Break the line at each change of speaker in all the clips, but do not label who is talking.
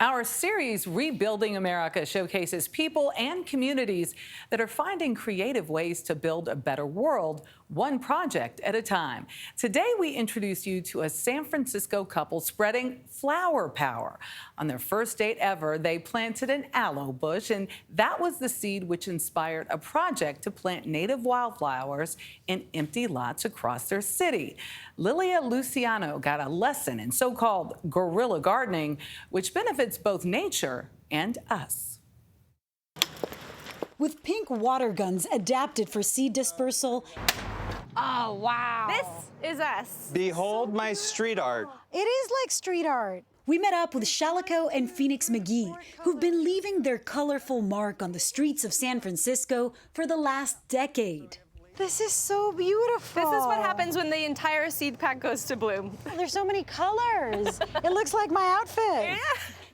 Our series, Rebuilding America, showcases people and communities that are finding creative ways to build a better world, one project at a time. Today, we introduce you to a San Francisco couple spreading flower power. On their first date ever, they planted an aloe bush, and that was the seed which inspired a project to plant native wildflowers in empty lots across their city. Lilia Luciano got a lesson in so-called guerrilla gardening, which benefits both nature and us.
With pink water guns adapted for seed dispersal.
Oh, wow. This is us.
Behold my street art.
It is like street art. We met up with Shalico and Phoenix McGee, who've been leaving their colorful mark on the streets of San Francisco for the last decade. This is so beautiful.
This is what happens when the entire seed pack goes to bloom.
There's so many colors. It looks like my outfit.
Yeah.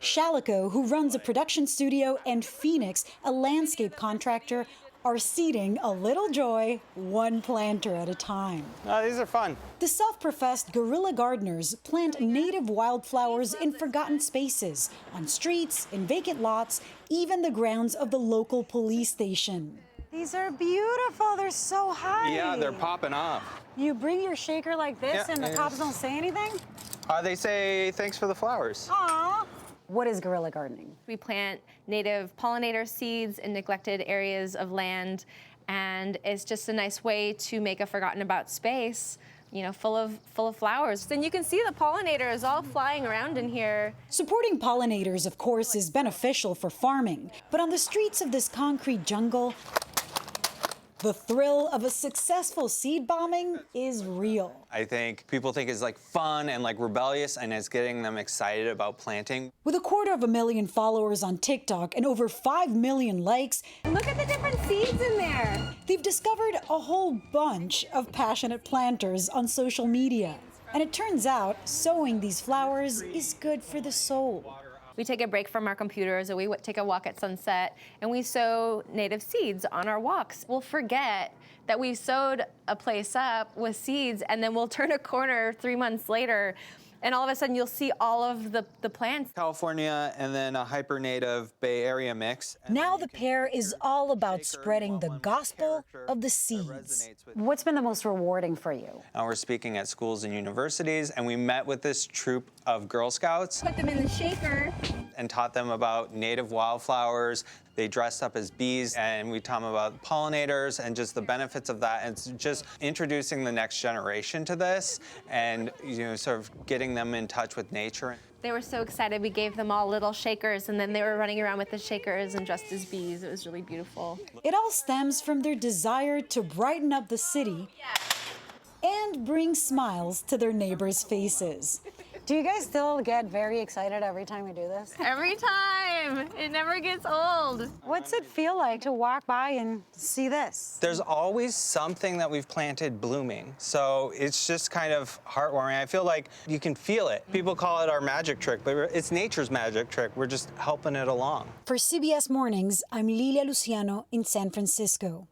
Shalico, who runs a production studio, and Phoenix, a landscape contractor, are seeding a little joy, one planter at a time.
These are fun.
The self-professed guerrilla gardeners plant native wildflowers in forgotten spaces, on streets, in vacant lots, even the grounds of the local police station. These are beautiful. They're so high.
Yeah, they're popping off.
You bring your shaker like this and the cops don't say anything?
They say thanks for the flowers.
Aww. What is guerrilla gardening?
We plant native pollinator seeds in neglected areas of land, and it's just a nice way to make a forgotten about space, you know, full of flowers. And you can see the pollinators all flying around in here.
Supporting pollinators, of course, is beneficial for farming, but on the streets of this concrete jungle, the thrill of a successful seed bombing is real.
I think people think it's like fun and like rebellious, and it's getting them excited about planting.
With 250,000 followers on TikTok and over 5 million likes,
Look at the different seeds in there.
they've discovered a whole bunch of passionate planters on social media. And it turns out sowing these flowers is good for the soul.
We take a break from our computers, or we take a walk at sunset, and we sow native seeds on our walks. We'll forget that we sowed a place up with seeds, and then we'll turn a corner 3 months later, and all of a sudden you'll see all of the plants.
California and then a hyper-native Bay Area mix.
Now the pair is all about spreading the gospel of the seeds. What's been the most rewarding for you?
We're speaking at schools and universities, and we met with this troop of Girl Scouts.
Put them in the shaker.
And taught them about native wildflowers. They dressed up as bees, and we taught them about pollinators and just the benefits of that. And it's just introducing the next generation to this, and sort of getting them in touch with nature.
They were so excited. We gave them all little shakers, and then they were running around with the shakers and dressed as bees. It was really beautiful.
It all stems from their desire to brighten up the city and bring smiles to their neighbors' faces. Do you guys still get very excited every time we do this?
Every time. It never gets old.
What's it feel like to walk by and see this?
There's always something that we've planted blooming. So it's just kind of heartwarming. I feel like you can feel it. People call it our magic trick, but it's nature's magic trick. We're just helping it along.
For CBS Mornings, I'm Lilia Luciano in San Francisco.